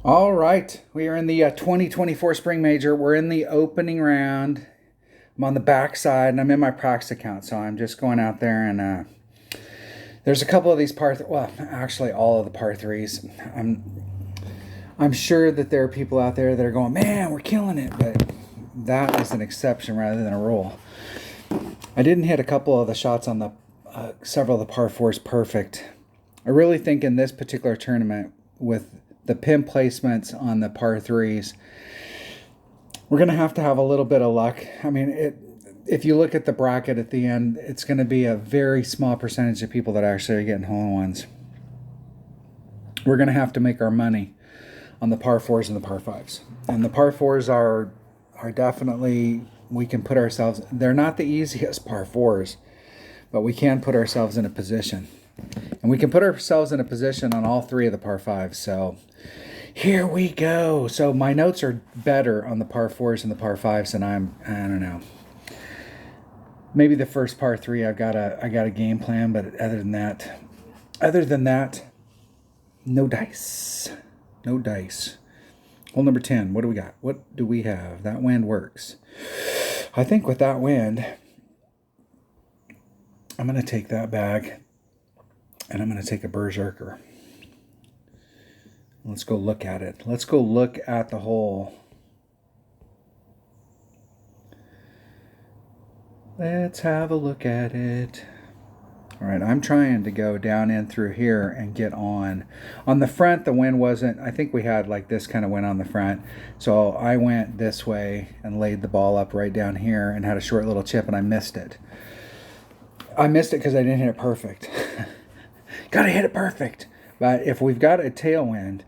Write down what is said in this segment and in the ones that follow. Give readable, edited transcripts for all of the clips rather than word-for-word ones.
All right, we are in the 2024 Spring Major. We're in the opening round. I'm on the back side, and I'm in my practice account, so I'm just going out there and there's a couple of these well, actually all of the par threes. I'm sure that there are people out there that are going, man, we're killing it, but that is an exception rather than a rule. I didn't hit a couple of the shots on the several of the par fours perfect. I really think in this particular tournament, with the pin placements on the par threes, we're going to have a little bit of luck. I mean, if you look at the bracket at the end, it's going to be a very small percentage of people that actually are getting hole-in-ones. We're going to have to make our money on the par fours and the par fives. And the par fours are definitely, we can put ourselves, they're not the easiest par fours, but we can put ourselves in a position. And we can put ourselves in a position on all three of the par fives. So here we go. So my notes are better on the par fours and the par fives, and I don't know. Maybe the first par three I got a game plan, but other than that, no dice. No dice. Hole number 10. What do we got? What do we have? That wind works. I think with that wind, I'm going to take that bag and I'm going to take a berserker. Let's go look at it. Let's go look at the hole. Let's have a look at it. All right, I'm trying to go down in through here and get on. On the front, the wind wasn't, I think we had like this kind of wind on the front. So I went this way and laid the ball up right down here and had a short little chip, and I missed it. I missed it because I didn't hit it perfect. Gotta hit it perfect. But if we've got a tailwind,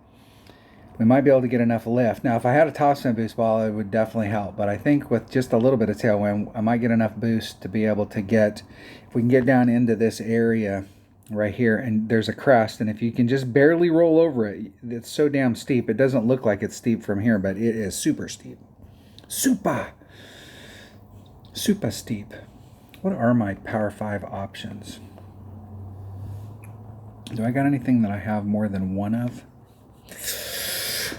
we might be able to get enough lift. Now, if I had a topspin boost ball, it would definitely help. But I think with just a little bit of tailwind, I might get enough boost to be able to get, if we can get down into this area right here, and there's a crest, and if you can just barely roll over it, it's so damn steep. It doesn't look like it's steep from here, but it is super steep. Super steep. What are my Power 5 options? Do I got anything that I have more than one of?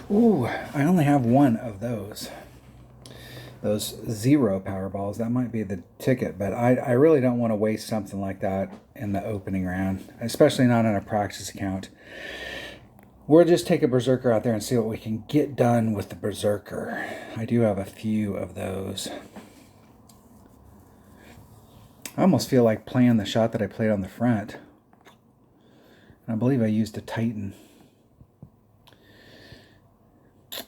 Ooh, I only have one of those. Those zero power balls, that might be the ticket, but I really don't want to waste something like that in the opening round, especially not in a practice account. We'll just take a berserker out there and see what we can get done with the berserker. I do have a few of those. I almost feel like playing the shot that I played on the front. I believe I used a Titan.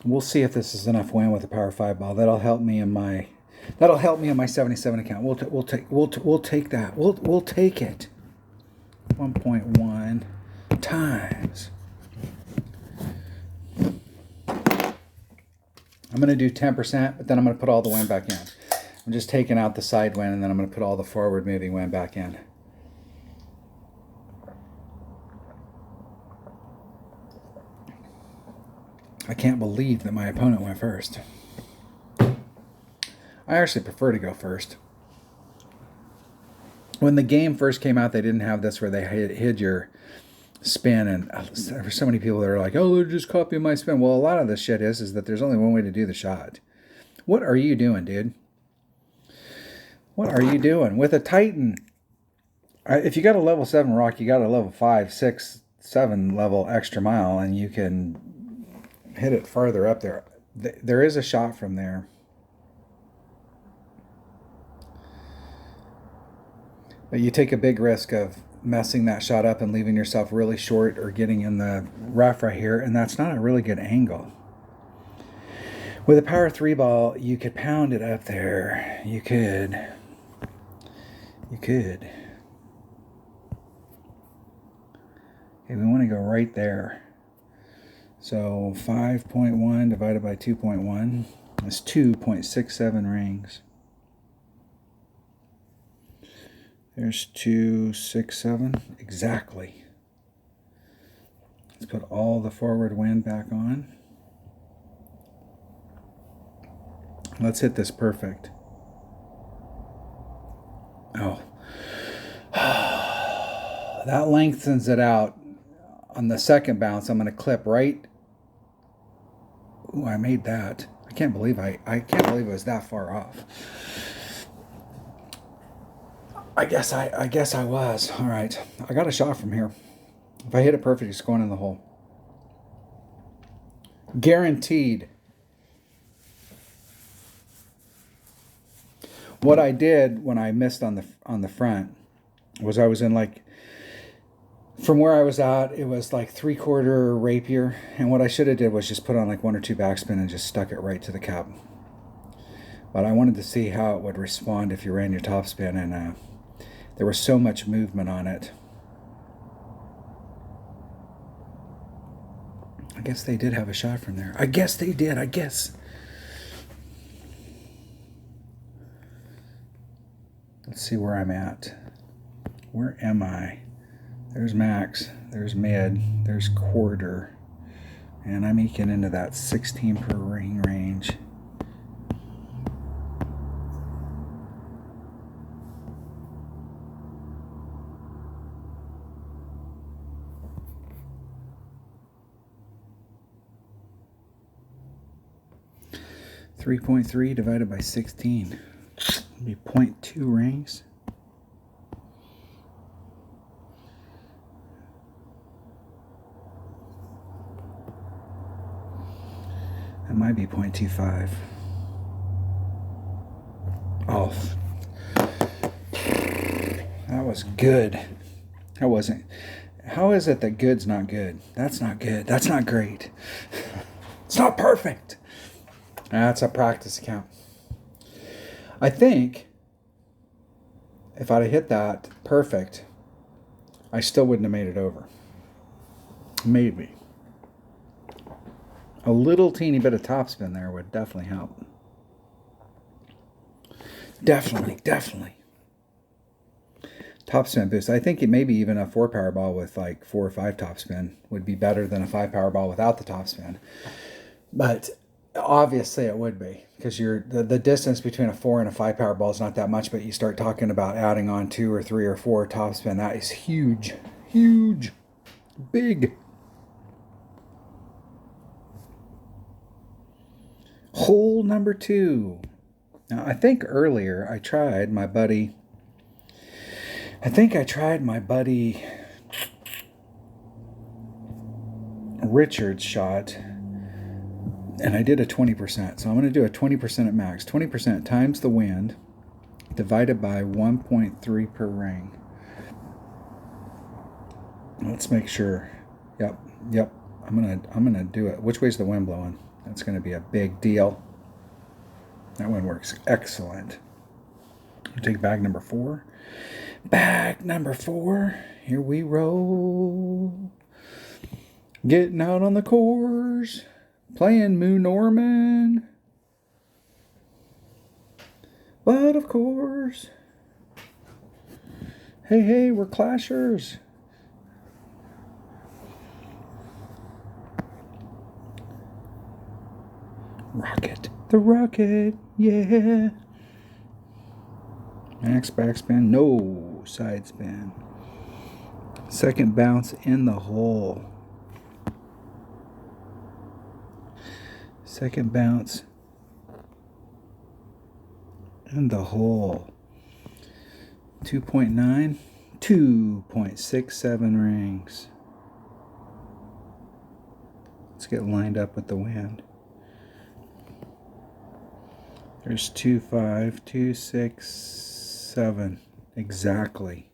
We'll see if this is enough wind with the Power 5 ball. That'll help me in my 77 account. We'll take that. We'll take it. 1.1 times. I'm going to do 10%, but then I'm going to put all the wind back in. I'm just taking out the side wind, and then I'm going to put all the forward moving wind back in. I can't believe that my opponent went first. I actually prefer to go first. When the game first came out, they didn't have this where they hid your spin, and there were so many people that are like, oh, they're just copying my spin. Well, a lot of this shit is that there's only one way to do the shot. What are you doing, dude? What are you doing? With a Titan, if you got a level 7 rock, you got a level 5, 6, 7 level extra mile, and you can hit it farther up there. There is a shot from there. But you take a big risk of messing that shot up and leaving yourself really short or getting in the rough right here, and that's not a really good angle. With a Power 3 ball, you could pound it up there. You could. Okay, we want to go right there. So 5.1 divided by 2.1 is 2.67 rings. There's 267, exactly. Let's put all the forward wind back on. Let's hit this perfect. Oh. That lengthens it out. On the second bounce, I'm going to clip right Ooh, I made that. I can't believe I can't believe it was that far off. I guess I was. All right. I got a shot from here. If I hit it perfect, it's going in the hole. Guaranteed. What I did when I missed on the front was I was in like, from where I was at, it was like 3/4 rapier, and what I should have did was just put on like 1 or 2 backspin and just stuck it right to the cap. But I wanted to see how it would respond if you ran your topspin, and there was so much movement on it. I guess they did have a shot from there. I guess they did. I guess. Let's see where I'm at. Where am I? There's max. There's mid. There's quarter. And I'm eking into that 16 per ring range. .3 divided by 16. It'll be 0.2 rings. That might be 0.25. Oh, that was good. That wasn't. How is it that good's not good? That's not good. That's not great. It's not perfect. That's a practice account. I think if I'd have hit that perfect, I still wouldn't have made it over. Maybe. A little teeny bit of topspin there would definitely help. Definitely. Topspin boost. I think it maybe even a 4 power ball with like 4 or 5 topspin would be better than a 5 power ball without the topspin. But obviously it would be, because the distance between a 4 and a 5 power ball is not that much, but you start talking about adding on 2 or 3 or 4 topspin. That is huge. Big. Hole number 2. Now, I think earlier I tried my buddy Richard's shot, and I did a 20%. So I'm going to do a 20% at max. 20% times the wind divided by 1.3 per ring. Let's make sure. Yep. I'm gonna do it. Which way's the wind blowing? That's going to be a big deal. That one works excellent. I'll take bag number 4. Bag number 4. Here we roll. Getting out on the course. Playing Moo Norman. But of course. Hey, we're clashers. Rocket. The rocket. Yeah. Max backspin. No side spin. Second bounce in the hole. Second bounce in the hole. 2.9. 2.67 rings. Let's get lined up with the wind. There's 2.5, 2.67. Exactly.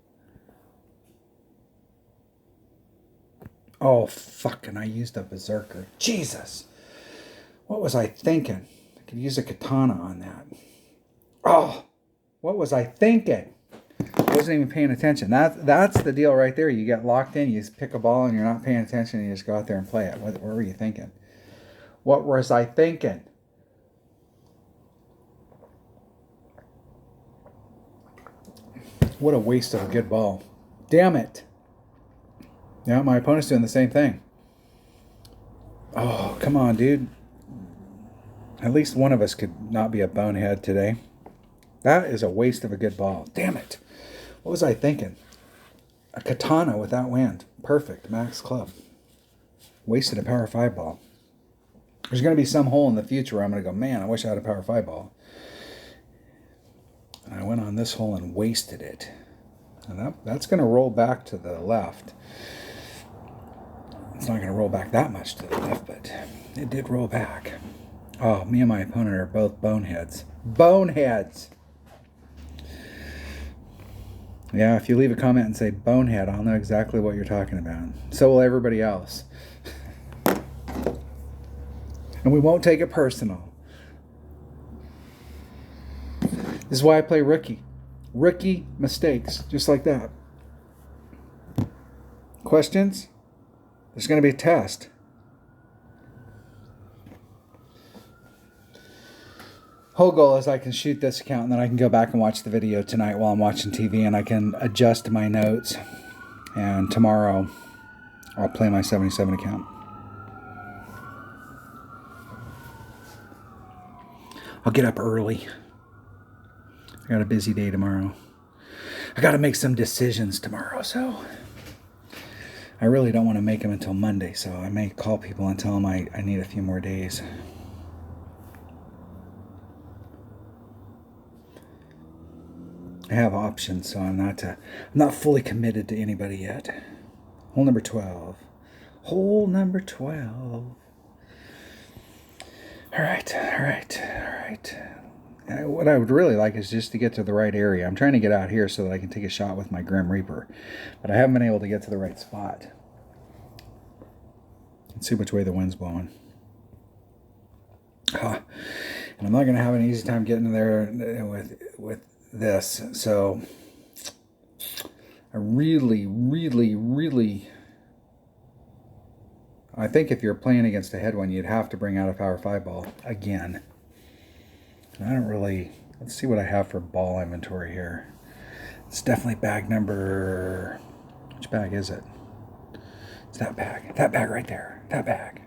Oh, fucking, I used a berserker. Jesus. What was I thinking? I could use a katana on that. Oh, what was I thinking? I wasn't even paying attention. That's the deal right there. You get locked in, you just pick a ball and you're not paying attention and you just go out there and play it. What were you thinking? What was I thinking? What a waste of a good ball. Damn it. Yeah, my opponent's doing the same thing. Oh, come on, dude. At least one of us could not be a bonehead today. That is a waste of a good ball. Damn it. What was I thinking? A katana without wind. Perfect. Max club. Wasted a power 5 ball. There's going to be some hole in the future where I'm going to go, man, I wish I had a Power 5 ball. And I went on this hole and wasted it. And that's going to roll back to the left. It's not going to roll back that much to the left, but it did roll back. Oh, me and my opponent are both boneheads. Boneheads! Yeah, if you leave a comment and say bonehead, I'll know exactly what you're talking about. So will everybody else. And we won't take it personal. This is why I play rookie. Rookie mistakes, just like that. Questions? There's going to be a test. Whole goal is I can shoot this account and then I can go back and watch the video tonight while I'm watching TV, and I can adjust my notes. And tomorrow I'll play my 77 account. I'll get up early. I got a busy day tomorrow. I got to make some decisions tomorrow, so I really don't want to make them until Monday, so I may call people and tell them I need a few more days. I have options, so I'm not fully committed to anybody yet. Hole number 12. Hole number 12. All right. What I would really like is just to get to the right area. I'm trying to get out here so that I can take a shot with my Grim Reaper, but I haven't been able to get to the right spot. Let's see which way the wind's blowing. And I'm not going to have an easy time getting there with this. So I really I think if you're playing against a headwind, you'd have to bring out a Power 5 ball again. I don't really... Let's see what I have for ball inventory here. It's definitely bag number... Which bag is it? It's that bag. That bag right there. That bag.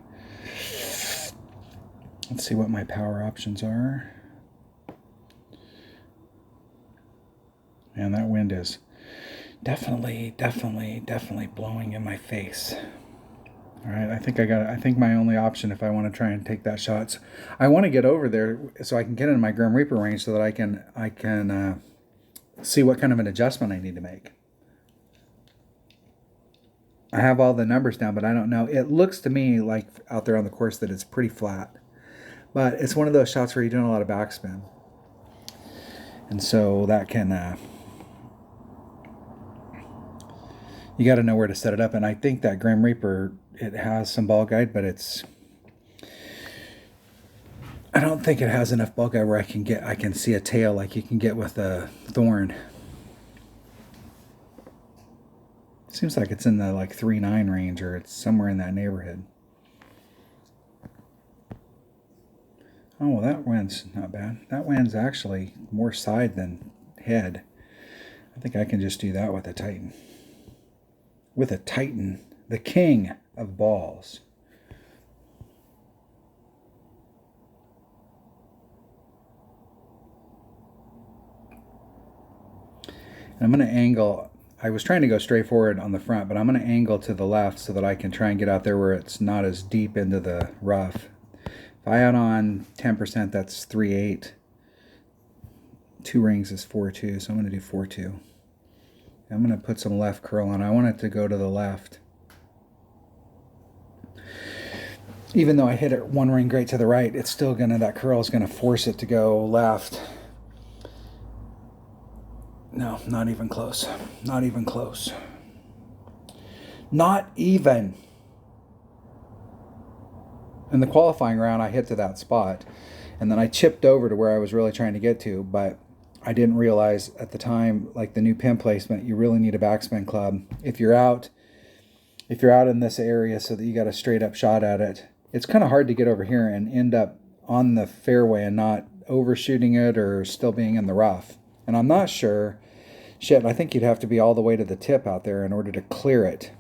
Let's see what my power options are. And that wind is definitely blowing in my face. All right, I think my only option if I want to try and take that shot, I want to get over there so I can get in my Grim Reaper range so that I can see what kind of an adjustment I need to make. I have all the numbers down, but I don't know. It looks to me like out there on the course that it's pretty flat, but it's one of those shots where you're doing a lot of backspin, and so that can you got to know where to set it up. And I think that Grim Reaper, it has some ball guide, but I don't think it has enough ball guide where I can see a tail like you can get with a Thorn. Seems like it's in the like 3.9 range, or it's somewhere in that neighborhood. Oh, well, that wind's not bad. That wind's actually more side than head. I think I can just do that with a Titan. With a Titan, the king of balls. And I'm going to angle. I was trying to go straight forward on the front, but I'm going to angle to the left so that I can try and get out there where it's not as deep into the rough. If I add on 10%, that's 3.8. 2 rings is 4.2, so I'm going to do 4.2. I'm going to put some left curl on. I want it to go to the left. Even though I hit it 1 ring great to the right, it's still going to, that curl is going to force it to go left. No, not even close. Not even close. Not even. In the qualifying round, I hit to that spot, and then I chipped over to where I was really trying to get to, but I didn't realize at the time, like the new pin placement, you really need a backspin club. If you're out in this area so that you got a straight up shot at it, it's kind of hard to get over here and end up on the fairway and not overshooting it or still being in the rough. And I'm not sure, I think you'd have to be all the way to the tip out there in order to clear it.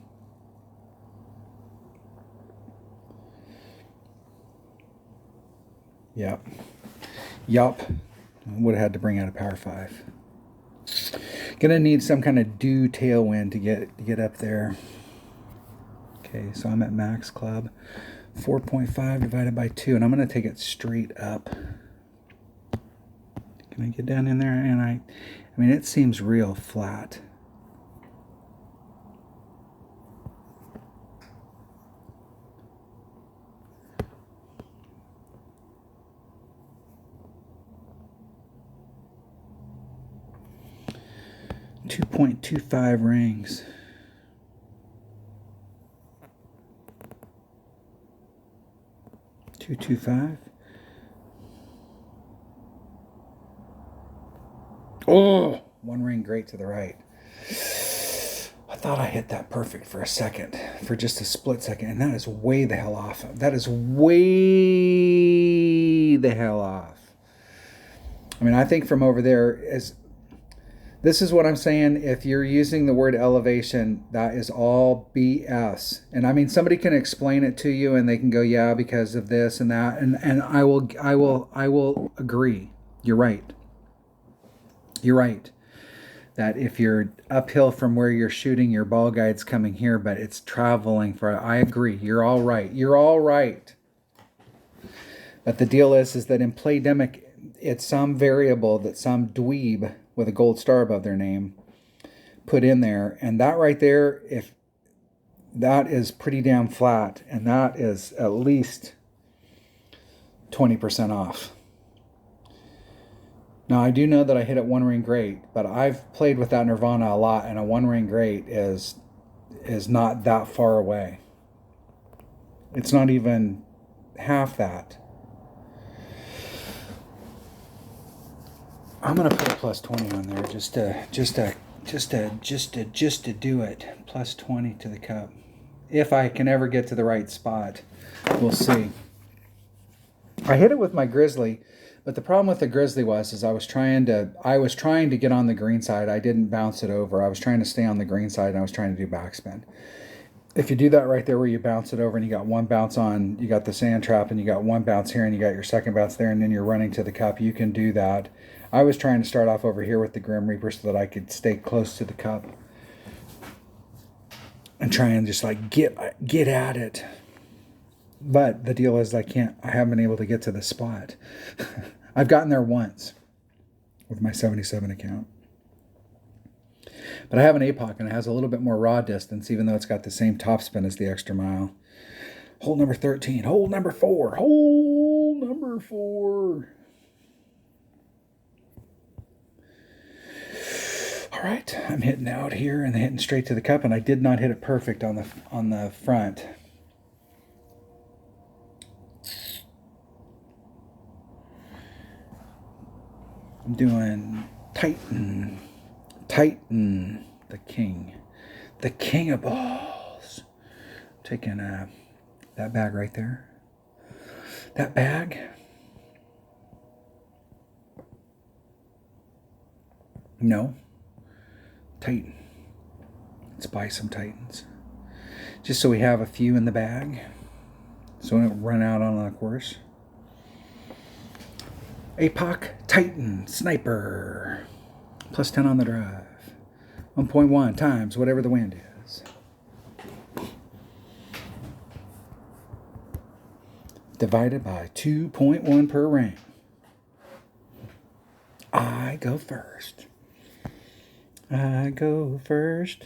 Yep. Would have had to bring out a Power 5. Gonna need some kind of due tailwind to get up there. Okay, so I'm at max club. 4.5 divided by 2, and I'm going to take it straight up. Can I get down in there? And I mean, it seems real flat. .25 rings. .225. Oh, one ring great to the right. I thought I hit that perfect for a second, for just a split second, and that is way the hell off. That is way the hell off. I mean, I think from over there is... This is what I'm saying. If you're using the word elevation, that is all BS. And I mean, somebody can explain it to you and they can go, yeah, because of this and that. And I will agree. You're right. You're right. That if you're uphill from where you're shooting, your ball guide's coming here, but it's traveling for... I agree. You're all right. You're all right. But the deal is that in Playdemic, it's some variable that some dweeb with a gold star above their name put in there. And that right there, if that is pretty damn flat, and that is at least 20% off. Now, I do know that I hit it one ring great, but I've played with that Nirvana a lot, and a one ring great is not that far away. It's not even half that. I'm gonna put a plus 20 on there just to do it. Plus 20 to the cup. If I can ever get to the right spot, we'll see. I hit it with my Grizzly, but the problem with the Grizzly was I was trying to get on the green side. I didn't bounce it over. I was trying to stay on the green side, and I was trying to do backspin. If you do that right there where you bounce it over and you got one bounce on, you got the sand trap, and you got one bounce here and you got your second bounce there, and then you're running to the cup, you can do that. I was trying to start off over here with the Grim Reaper so that I could stay close to the cup and try and just like get at it. But the deal is I haven't been able to get to the spot. I've gotten there once with my 77 account. But I have an APOC and it has a little bit more raw distance, even though it's got the same topspin as the extra mile. Hole number 13, hole number 4, hole number 4. All right, I'm hitting out here and hitting straight to the cup, and I did not hit it perfect on the front. I'm doing Titan, the king of balls. I'm taking that bag right there. That bag. No. Titan. Let's buy some Titans. Just so we have a few in the bag. So we don't run out on the course. APOC Titan Sniper. Plus 10 on the drive. 1.1 times whatever the wind is. Divided by 2.1 per ring. I go first. I go first.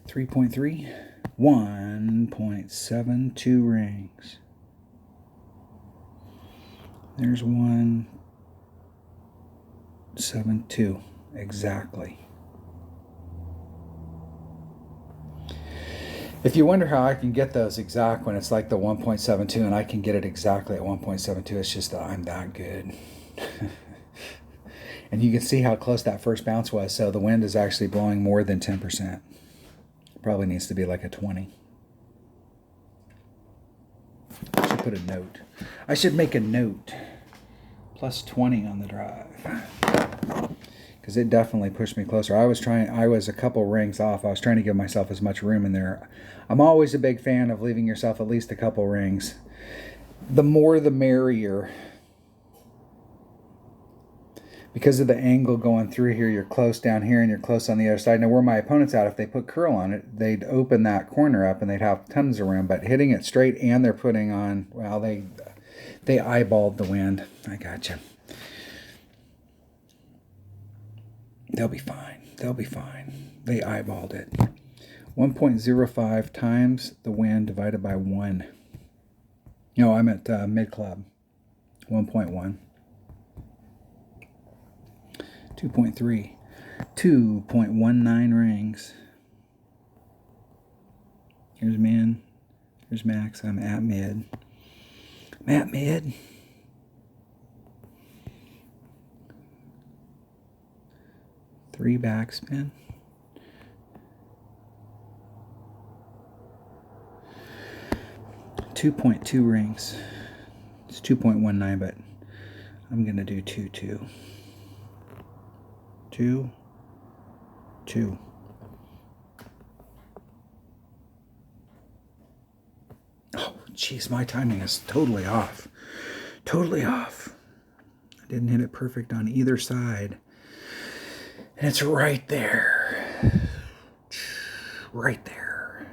.3, 1.72 rings. There's 1.72 exactly. If you wonder how I can get those exact when it's like the 1.72 and I can get it exactly at 1.72, it's just that I'm that good. And you can see how close that first bounce was. So the wind is actually blowing more than 10%. Probably needs to be like a 20. I should put a note. I should make a note. Plus 20 on the drive. Because it definitely pushed me closer. I was a couple rings off. I was trying to give myself as much room in there. I'm always a big fan of leaving yourself at least a couple rings. The more the merrier. because of the angle going through here, you're close down here and you're close on the other side. Now where my opponent's at, if they put curl on it, they'd open that corner up and they'd have tons of room, but hitting it straight and they're putting on, well, they eyeballed the wind. I gotcha. They'll be fine. They'll be fine. They eyeballed it. 1.05 times the wind divided by 1. No, I'm at mid-club. 1.1. 2.3. 2.19 rings. Here's min. Here's max. I'm at mid. I'm at mid. Three backspin. .2 rings. It's 2.19, but I'm gonna do 2. 2. Oh, jeez, my timing is totally off. Totally off. I didn't hit it perfect on either side. And it's right there. Right there.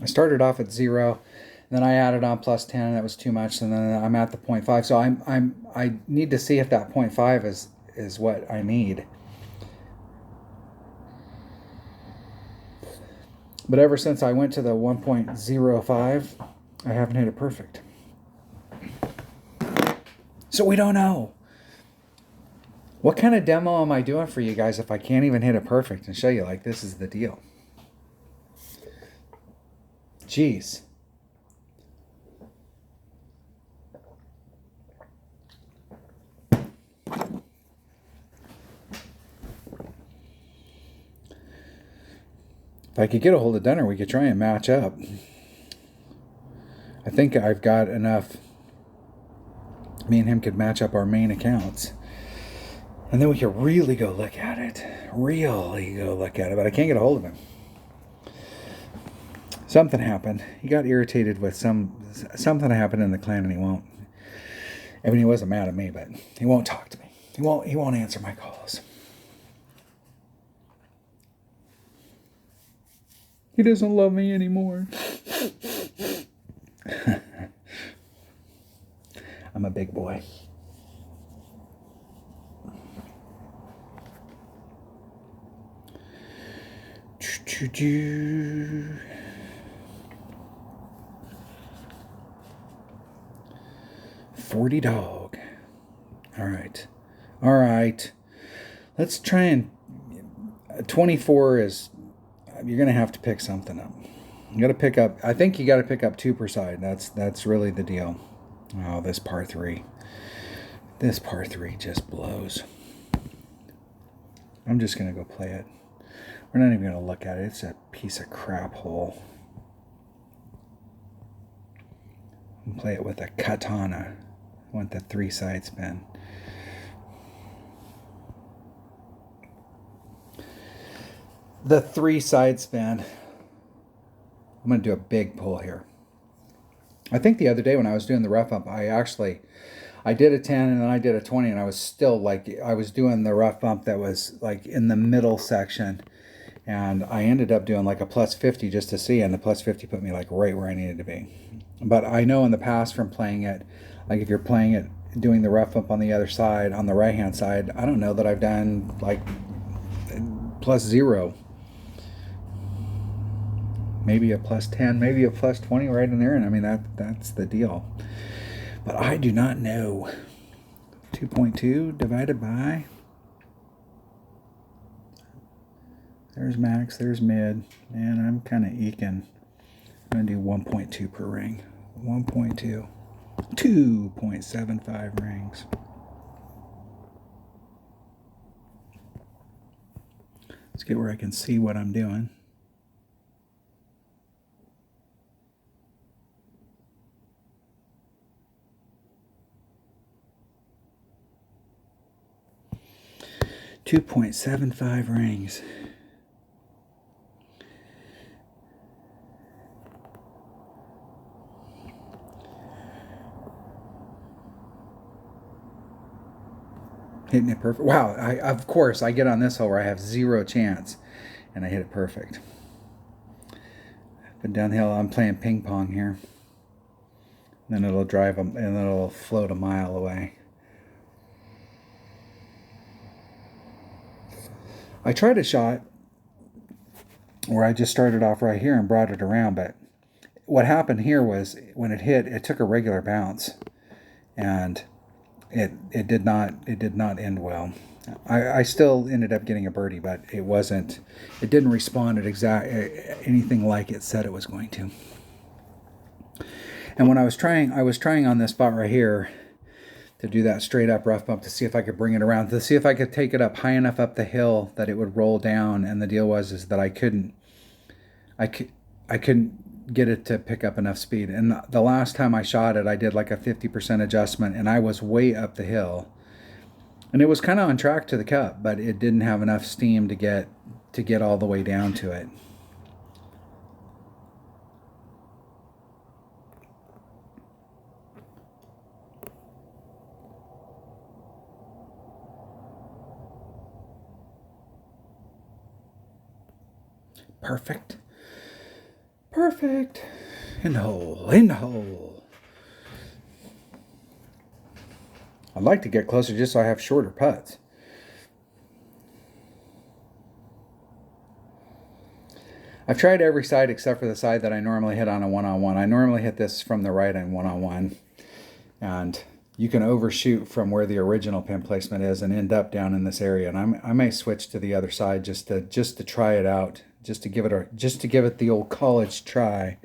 I started off at 0, and then I added on plus 10, and that was too much, and then I'm at the 0.5. So I need to see if that 0.5 is what I need. But ever since I went to the 1.05, I haven't hit it perfect. So we don't know. What kind of demo am I doing for you guys if I can't even hit it perfect and show you like this is the deal? Jeez. If I could get a hold of Dunner, we could try and match up. I think I've got enough. Me and him could match up our main accounts. And then we could really go look at it. Really go look at it. But I can't get a hold of him. Something happened. He got irritated with something happened in the clan, and he won't. I mean, he wasn't mad at me, but he won't talk to me. He won't answer my calls. He doesn't love me anymore. I'm a big boy. $40 dog. All right. Let's try and 24 is. You're gonna have to pick something up. You got to pick up. I think you got to pick up 2 per side. That's really the deal. Oh, this par 3. This par 3 just blows. I'm just gonna go play it. We're not even gonna look at it. It's a piece of crap hole. I'm gonna play it with a katana. I want the 3 side spin. The 3 side spin. I'm going to do a big pull here. I think the other day when I was doing the rough bump, I did a 10 and then I did a 20, and I was still I was doing the rough bump that was like in the middle section, and I ended up doing like a plus 50 just to see, and the plus 50 put me like right where I needed to be. But I know in the past from playing it, like if you're playing it, doing the rough bump on the other side, on the right hand side, I don't know that I've done like plus 0. Maybe a plus 10, maybe a plus 20 right in there. And I mean, that's the deal. But I do not know. 2.2 divided by. There's max, there's mid. And I'm kind of eking. I'm going to do 1.2 per ring. 1.2. 2.75 rings. Let's get where I can see what I'm doing. .75 rings. Hitting it perfect. Wow, of course, I get on this hole where I have zero chance, and I hit it perfect. But down the hill, I'm playing ping pong here. Then it'll drive them, and then it'll float a mile away. I tried a shot where I just started off right here and brought it around, but what happened here was when it hit, it took a regular bounce, and it did not end well. I still ended up getting a birdie, but it didn't respond at anything like it said it was going to. And when I was trying on this spot right here to do that straight up rough bump to see if I could bring it around, to see if I could take it up high enough up the hill that it would roll down. And the deal was that I couldn't get it to pick up enough speed. And the last time I shot it, I did like a 50% adjustment, and I was way up the hill. And it was kind of on track to the cup, but it didn't have enough steam to get all the way down to it. Perfect. Perfect. In the hole. In the hole. I'd like to get closer just so I have shorter putts. I've tried every side except for the side that I normally hit on a one-on-one. I normally hit this from the right on one-on-one. And you can overshoot from where the original pin placement is and end up down in this area. And I may switch to the other side just to try it out, just to give it the old college try.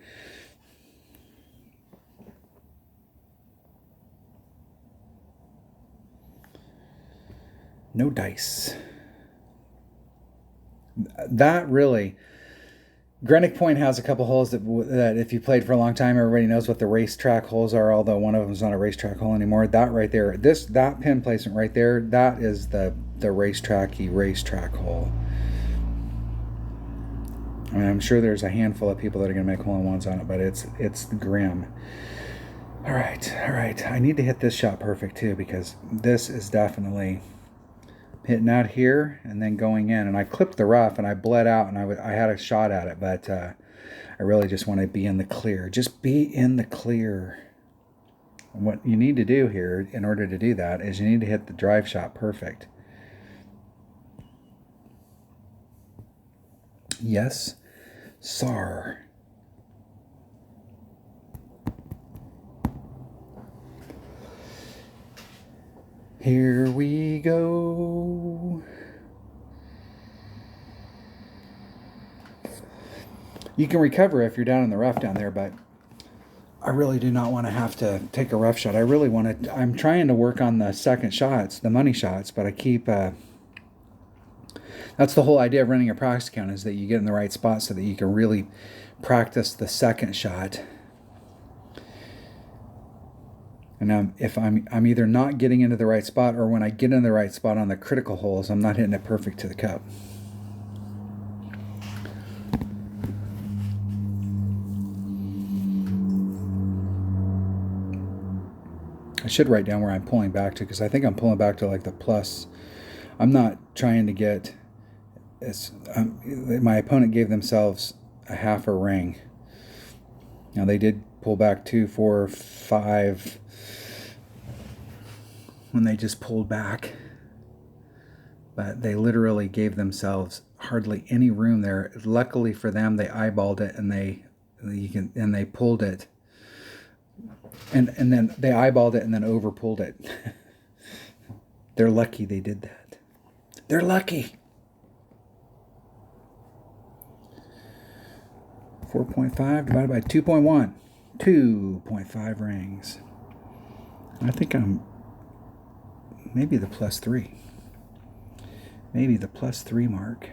No dice. That really, Greenwich Point has a couple holes that if you played for a long time, everybody knows what the racetrack holes are, although one of them is not a racetrack hole anymore. That right there, that pin placement right there, that is the racetrack hole. I mean, I'm sure there's a handful of people that are going to make hole-in-ones on it, but it's grim. All right. I need to hit this shot perfect too, because this is definitely hitting out here and then going in. And I clipped the rough and I bled out, and I had a shot at it, but I really just want to be in the clear. Just be in the clear. And what you need to do here in order to do that is you need to hit the drive shot perfect. Yes, sir. Here we go. You can recover if you're down in the rough down there, but I really do not want to have to take a rough shot. I'm trying to work on the second shots, the money shots, but I keep... that's the whole idea of running a practice account, is that you get in the right spot so that you can really practice the second shot. And if I'm either not getting into the right spot, or when I get in the right spot on the critical holes, I'm not hitting it perfect to the cup. I should write down where I'm pulling back to, because I think I'm pulling back to like the plus. I'm not trying to get... my opponent gave themselves a half a ring. Now they did pull back 2, 4, 5 when they just pulled back, but they literally gave themselves hardly any room there. Luckily for them, they eyeballed it and they pulled it, and then they eyeballed it and then over pulled it. They're lucky they did that. They're lucky. 4.5 divided by 2.1. 2.5 rings. I think I'm maybe the +3. Maybe the +3 mark.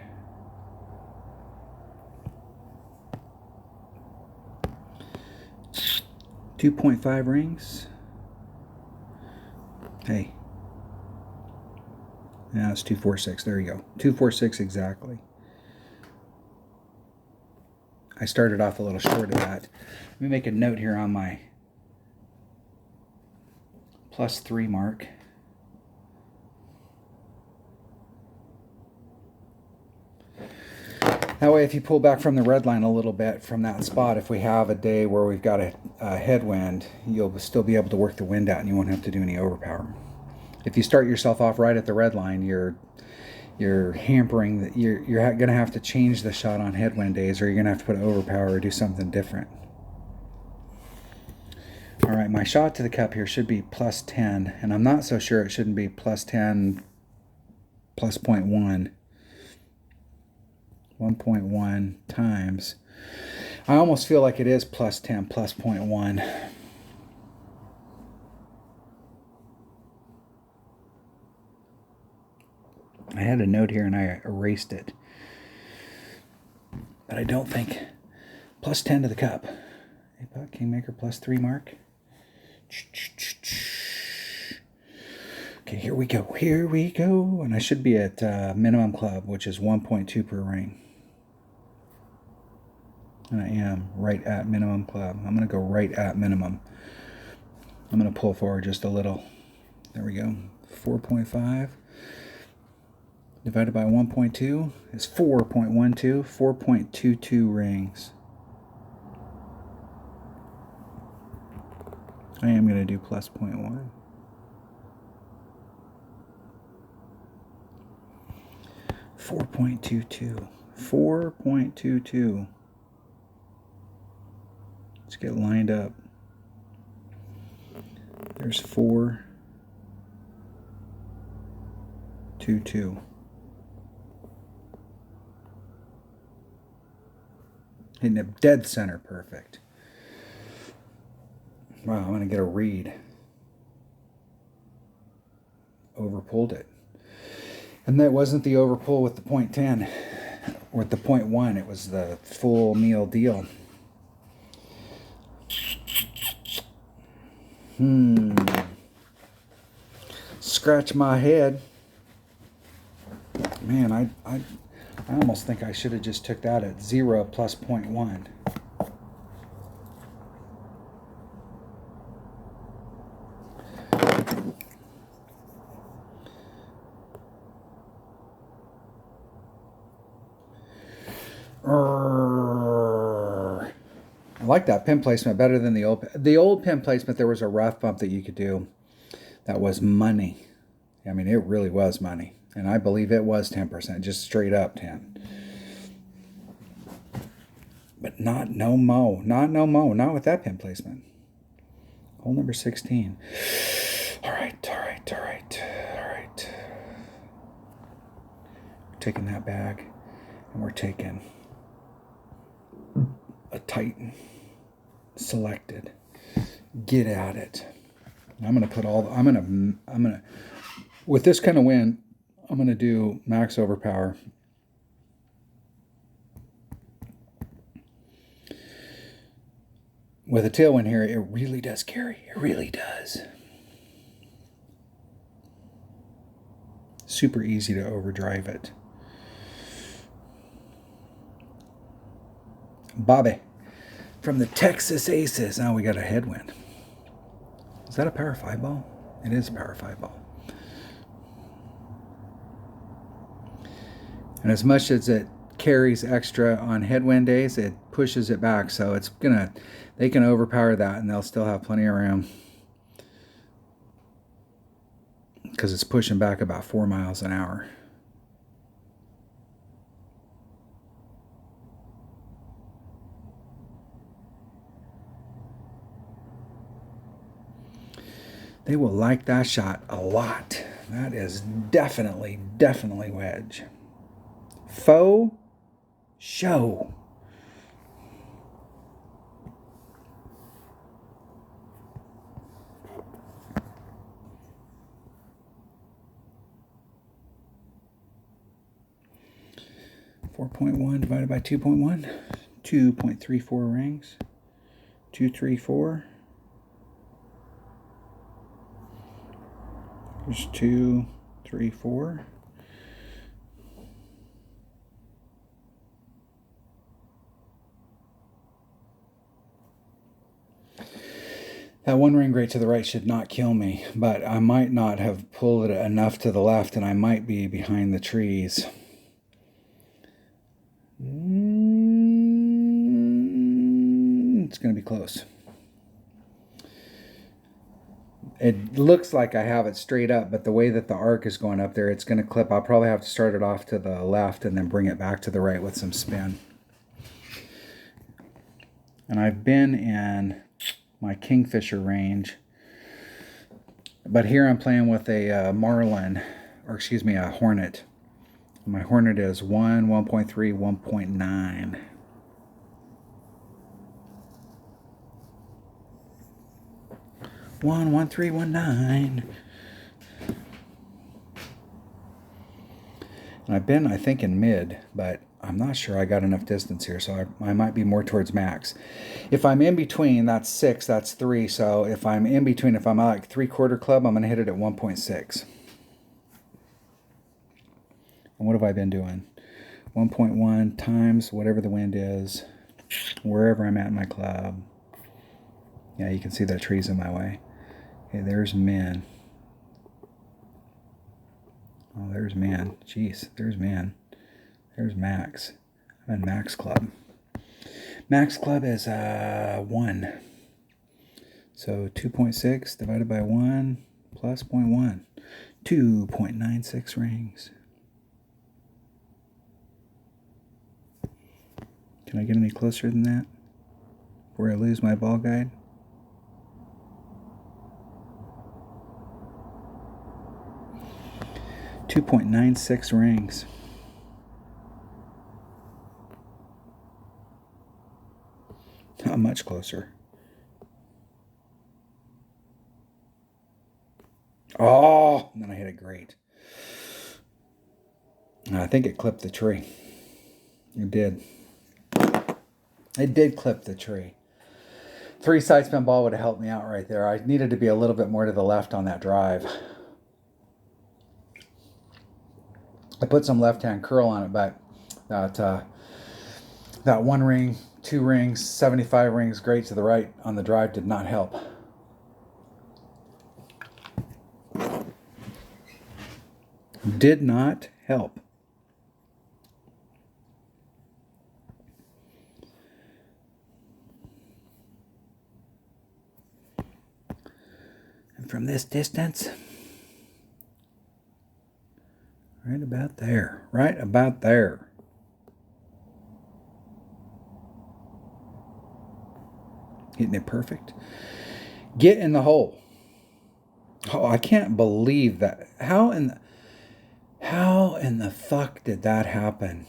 $2.5 rings. Hey. Now it's 246. There you go. 246 exactly. I started off a little short of that. Let me make a note here on my +3 mark. That way, if you pull back from the red line a little bit from that spot, if we have a day where we've got a headwind, you'll still be able to work the wind out and you won't have to do any overpower. If you start yourself off right at the red line, you're hampering, you're going to have to change the shot on headwind days, or you're going to have to put overpower or do something different. All right, my shot to the cup here should be plus 10, and I'm not so sure it shouldn't be plus 10 plus 0.1. 1.1 times. I almost feel like it is plus 10 plus 0.1. I had a note here and I erased it. But I don't think. Plus 10 to the cup. Apex Kingmaker plus 3 mark. Okay, here we go. Here we go. And I should be at minimum club, which is 1.2 per ring. And I am right at minimum club. I'm going to go right at minimum. I'm going to pull forward just a little. There we go. 4.5 divided by 1.2 is 4.12. 4.22 rings. I am going to do plus 0.1. .22. 4.22. Let's get lined up. There's 4.22. Hitting it dead center perfect. Wow, I'm going to get a read. Overpulled it. And that wasn't the overpull with the 0.10. With the 0.1. It was the full meal deal. Scratch my head. Man, I almost think I should have just took that at 0 plus 0.1. I like that pin placement better than the old pin placement. There was a rough bump that you could do that was money. I mean, it really was money. And I believe it was 10%, just straight up 10. But not no mo. Not no mo. Not with that pin placement. Hole number 16. All right. We're taking that bag, and we're taking a Titan. Selected. Get at it. I'm gonna put all. I'm gonna. With this kind of wind, I'm gonna do max overpower. With a tailwind here, it really does carry. It really does. Super easy to overdrive it. Bobby from the Texas Aces. Now we got a headwind. Is that a power 5 ball? It is a power 5 ball. And as much as it carries extra on headwind days, it pushes it back. So it's gonna, they can overpower that and they'll still have plenty of room. Because it's pushing back about 4 miles an hour. They will like that shot a lot. That is definitely wedge. Faux show. .1 divided by 2.1. 2.34 rings. 234. There's 2, 3, 4. That one ring right to the right should not kill me, but I might not have pulled it enough to the left and I might be behind the trees. It's going to be close. It looks like I have it straight up, but the way that the arc is going up there, it's going to clip. I'll probably have to start it off to the left and then bring it back to the right with some spin. And I've been in my Kingfisher range, but here I'm playing with a Marlin, or excuse me, a Hornet. My Hornet is 1, 1.3, 1.9. One, 1, 3, 1, 9. And I've been, I think, in mid, but I'm not sure I got enough distance here, so I might be more towards max. If I'm in between, that's 6, that's 3. So if I'm in between, if I'm like 3/4 club, I'm going to hit it at 1.6. And what have I been doing? 1.1 times whatever the wind is, wherever I'm at in my club. Yeah, you can see that tree's in my way. Okay, there's min. Oh, there's min. Jeez, there's min. There's max. I'm in max club. Max club is 1. So 2.6 divided by 1 plus 0.1. 2.96 rings. Can I get any closer than that before I lose my ball guide? .96 rings. Not much closer. Oh, and then I hit it great. I think it clipped the tree. It did. It did clip the tree. 3 side spin ball would have helped me out right there. I needed to be a little bit more to the left on that drive. I put some left-hand curl on it, but that 1 ring, 2 rings, 75 rings, great to the right on the drive did not help. Did not help. And from this distance, right about there, right about there. Hitting it perfect. Get in the hole. Oh, I can't believe that. How in the fuck did that happen?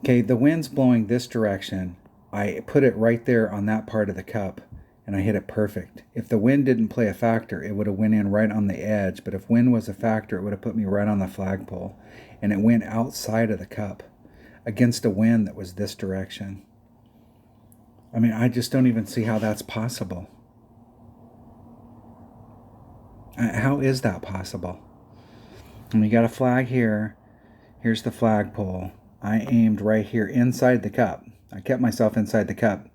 Okay, the wind's blowing this direction. I put it right there on that part of the cup, and I hit it perfect. If the wind didn't play a factor, it would have went in right on the edge. But if wind was a factor, it would have put me right on the flagpole. And it went outside of the cup against a wind that was this direction. I mean, I just don't even see how that's possible. How is that possible? And we got a flag here. Here's the flagpole. I aimed right here inside the cup. I kept myself inside the cup.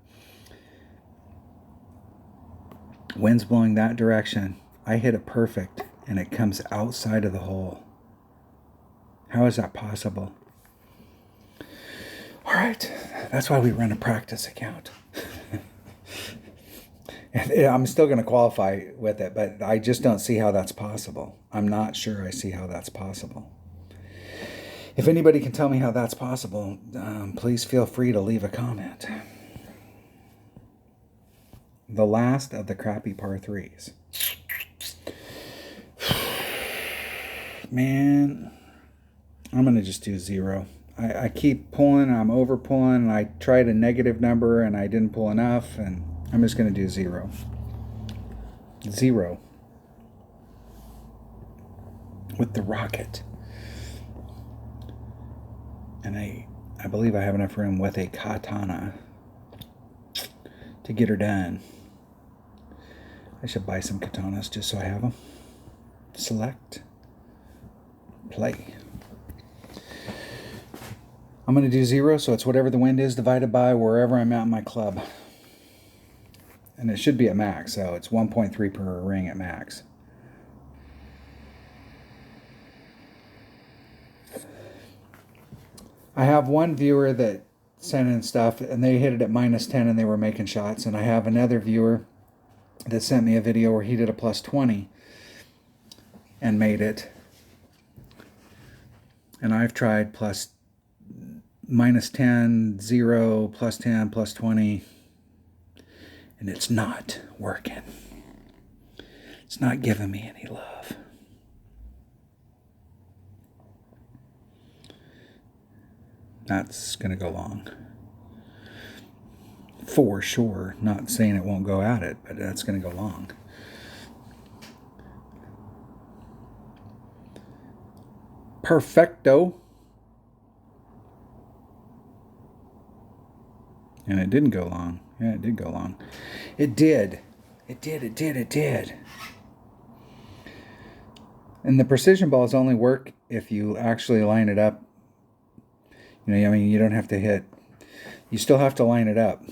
Wind's blowing that direction. I hit it perfect, and it comes outside of the hole. How is that possible? All right, that's why we run a practice account. I'm still going to qualify with it, but I just don't see how that's possible. I'm not sure I see how that's possible. If anybody can tell me how that's possible, please feel free to leave a comment. The last of the crappy par 3s. Man, I'm going to just do 0. I keep pulling, I'm over pulling, and I tried a negative number and I didn't pull enough, and I'm just going to do 0. 0. With the rocket. And I believe I have enough room with a katana to get her done. I should buy some katanas just so I have them. Select. Play. I'm going to do 0, so it's whatever the wind is divided by wherever I'm at in my club. And it should be at max, so it's 1.3 per ring at max. I have one viewer that sent in stuff and they hit it at -10 and they were making shots. And I have another viewer that sent me a video where he did a +20 and made it. And I've tried -10, 0, +10, +20, and it's not working. It's not giving me any love. That's going to go long. For sure. Not saying it won't go at it, but that's going to go long. Perfecto. And it didn't go long. Yeah, it did go long. It did. It did. And the precision balls only work if you actually line it up. You know, I mean, you don't have to hit. You still have to line it up.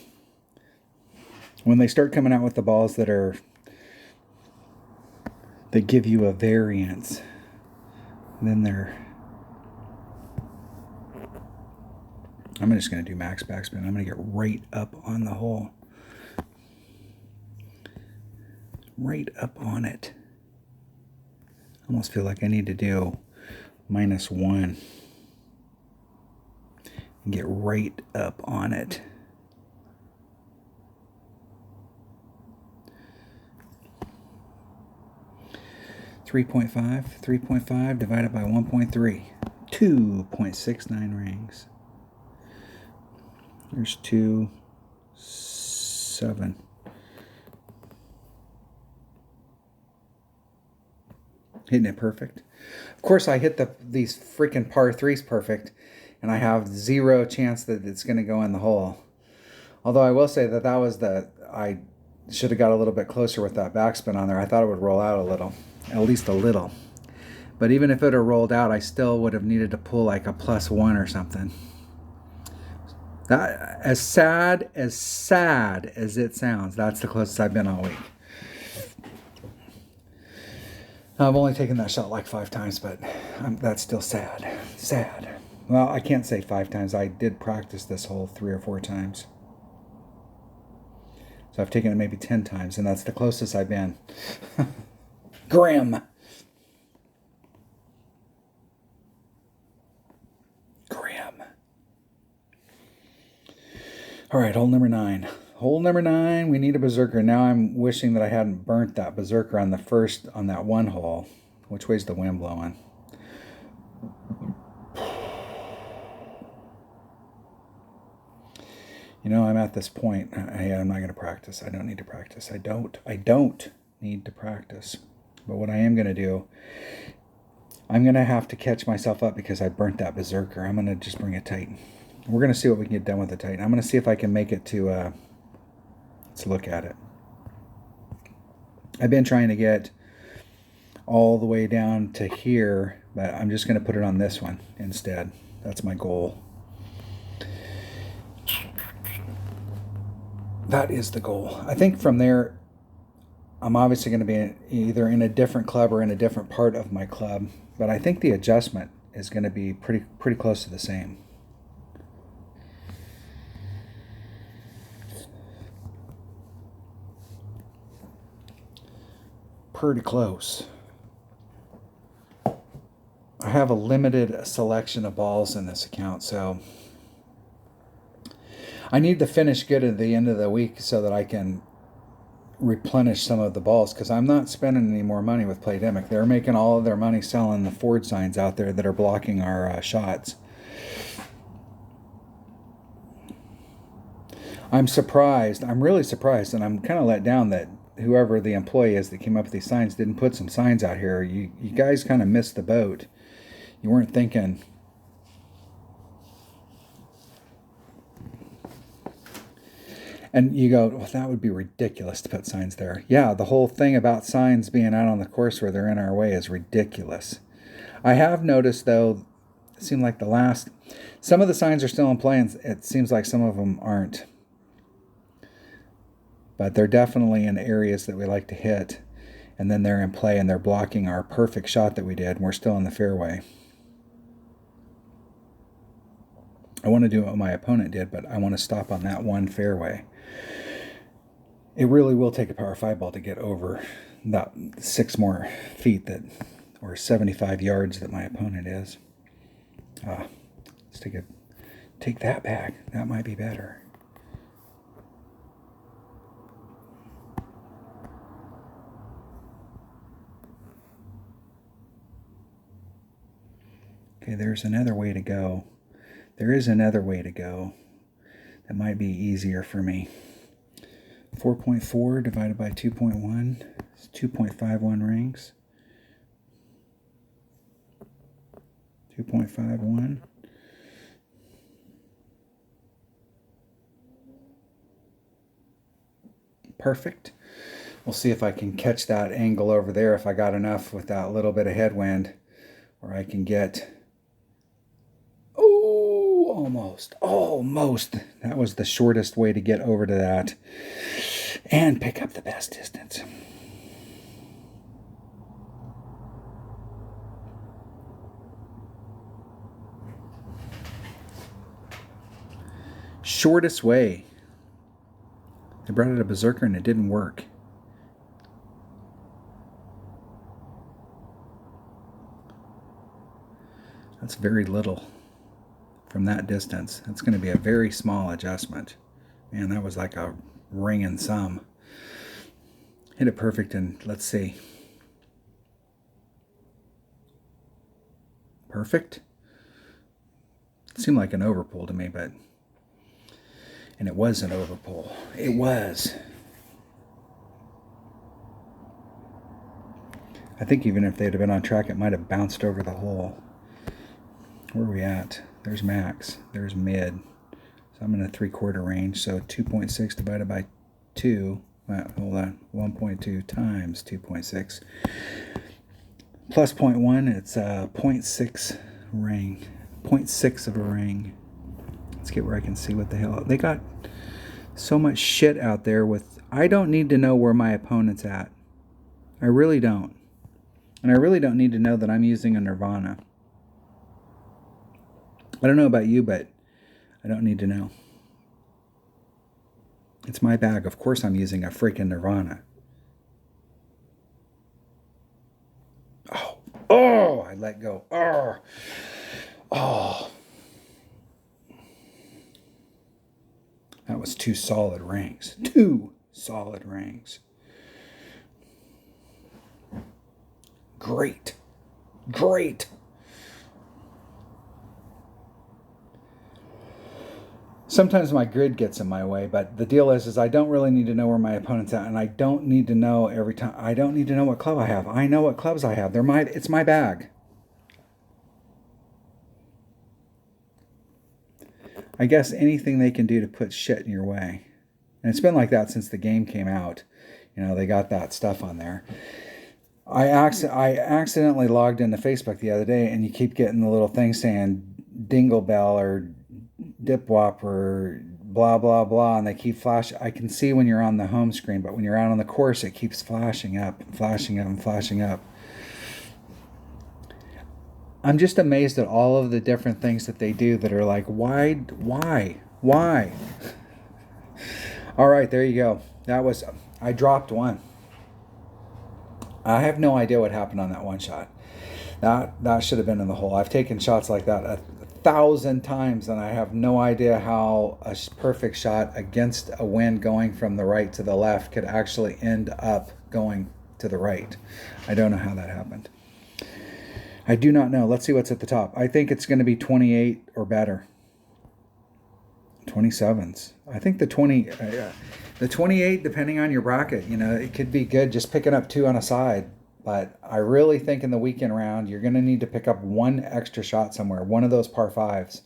When they start coming out with the balls that give you a variance, then I'm just going to do max backspin. I'm going to get right up on the hole. Right up on it. I almost feel like I need to do -1 and get right up on it. .3.5 divided by 1.3, 2.69 rings. There's 2, 7. Hitting it perfect. Of course, I hit these freaking par 3s perfect, and I have 0 chance that it's going to go in the hole. Although I will say that I should have got a little bit closer with that backspin on there. I thought it would roll out a little, at least a little. But even if it had rolled out, I still would have needed to pull like a +1 or something. That, as sad as it sounds, that's the closest I've been all week. I've only taken that shot like 5 times, but that's still sad. Sad. Well, I can't say 5 times. I did practice this hole 3 or 4 times. So I've taken it maybe 10 times, and that's the closest I've been. Grim. All right, hole number 9. Hole number 9, we need a berserker. Now I'm wishing that I hadn't burnt that berserker on that one hole. Which way's the wind blowing? You know, I'm at this point. I'm not going to practice. I don't need to practice. I don't need to practice. But what I am going to do, I'm going to have to catch myself up because I burnt that berserker. I'm going to just bring it tight. We're going to see what we can get done with the Titan. I'm going to see if I can make it to, let's look at it. I've been trying to get all the way down to here, but I'm just going to put it on this one instead. That's my goal. That is the goal. I think from there, I'm obviously going to be either in a different club or in a different part of my club, but I think the adjustment is going to be pretty close to the same. Pretty close. I have a limited selection of balls in this account, so I need to finish good at the end of the week so that I can replenish some of the balls, because I'm not spending any more money with Playdemic. They're making all of their money selling the Ford signs out there that are blocking our shots. I'm surprised. I'm really surprised, and I'm kind of let down that whoever the employee is that came up with these signs didn't put some signs out here. You guys kind of missed the boat. You weren't thinking. And you go, well, that would be ridiculous to put signs there. Yeah, the whole thing about signs being out on the course where they're in our way is ridiculous. I have noticed, though, it seemed like some of the signs are still in play, and it seems like some of them aren't. But they're definitely in areas that we like to hit, and then they're in play and they're blocking our perfect shot that we did, and we're still in the fairway. I want to do what my opponent did, but I want to stop on that one fairway. It really will take a par 5 ball to get over that 6 more feet that, or 75 yards that my opponent is. Let's take that back. That might be better. Okay, there's another way to go. There is another way to go that might be easier for me. 4.4 divided by 2.1 is 2.51 rings. 2.51. Perfect. We'll see if I can catch that angle over there, if I got enough with that little bit of headwind, where I can get... Oh, almost. That was the shortest way to get over to that and pick up the best distance. Shortest way. They brought it a berserker and it didn't work. That's very little from that distance. That's going to be a very small adjustment. Man, that was like a ring and some. Hit it perfect, and let's see. Perfect. It seemed like an overpull to me, but... And it was an overpull. It was. I think even if they'd have been on track, it might have bounced over the hole. Where are we at? There's max. There's mid. So I'm in a 3/4 range. So 2.6 divided by 2. Well, hold on. 1.2 times 2.6. Plus 0.1, it's a 0.6 ring. 0.6 of a ring. Let's get where I can see what the hell. They got so much shit out there with... I don't need to know where my opponent's at. I really don't. And I really don't need to know that I'm using a Nirvana. I don't know about you, but I don't need to know. It's my bag. Of course I'm using a freaking Nirvana. Oh, I let go. Oh. That was 2 solid rings. 2 solid rings. Great. Sometimes my grid gets in my way, but the deal is I don't really need to know where my opponent's at, and I don't need to know every time. I don't need to know what club I have. I know what clubs I have. It's my bag. I guess anything they can do to put shit in your way. And it's been like that since the game came out. You know, they got that stuff on there. I accidentally logged into Facebook the other day, and you keep getting the little thing saying Dingle Bell or Dipwop or blah, blah, blah, and they keep flashing. I can see when you're on the home screen, but when you're out on the course, it keeps flashing up and flashing up and flashing up. I'm just amazed at all of the different things that they do that are like, why? All right, there you go. I dropped one. I have no idea what happened on that one shot. That should have been in the hole. I've taken shots like that 1,000 times, and I have no idea how a perfect shot against a wind going from the right to the left could actually end up going to the right. I don't know how that happened. I do not know. Let's see what's at the top. I think it's going to be 28 or better. 27s. I think the 28, depending on your bracket, it could be good just picking up 2 on a side. But I really think in the weekend round, you're going to need to pick up 1 extra shot somewhere. One of those par 5s.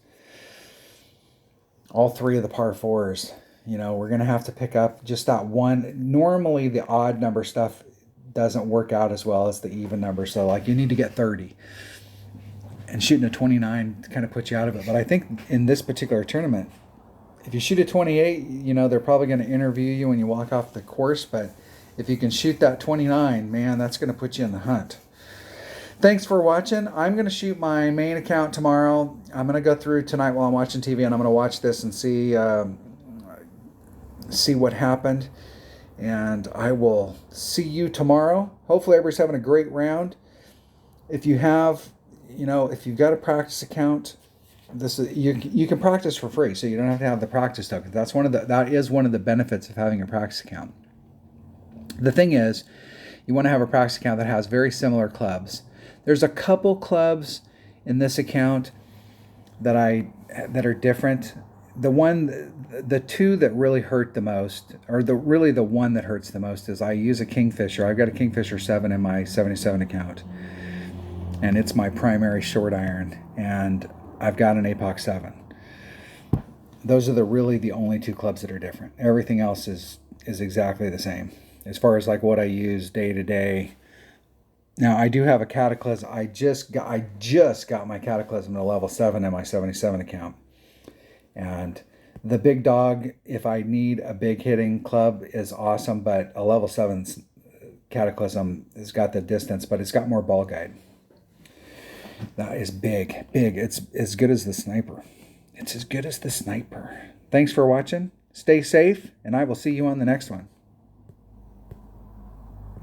All 3 of the par 4s. We're going to have to pick up just that one. Normally, the odd number stuff doesn't work out as well as the even number. So, you need to get 30. And shooting a 29 kind of puts you out of it. But I think in this particular tournament, if you shoot a 28, they're probably going to interview you when you walk off the course. But if you can shoot that 29, man, that's going to put you in the hunt. Thanks for watching. I'm going to shoot my main account tomorrow. I'm going to go through tonight while I'm watching TV, and I'm going to watch this and see what happened. And I will see you tomorrow. Hopefully everybody's having a great round. If you have, if you've got a practice account, you can practice for free, so you don't have to have the practice token. That is one of the benefits of having a practice account. The thing is, you want to have a practice account that has very similar clubs. There's a couple clubs in this account that are different. The two that really hurt the most, or the one that hurts the most, is I use a Kingfisher. I've got a Kingfisher 7 in my 77 account, and it's my primary short iron, and I've got an Apox 7. Those are really the only two clubs that are different. Everything else is exactly the same as far as like what I use day to day. Now I do have a Cataclysm. I just got my Cataclysm to level 7 in my 77 account. And the big dog, if I need a big hitting club, is awesome, but a level 7 Cataclysm has got the distance, but it's got more ball guide. That is big. It's as good as the sniper. It's as good as the sniper. Thanks for watching. Stay safe, and I will see you on the next one.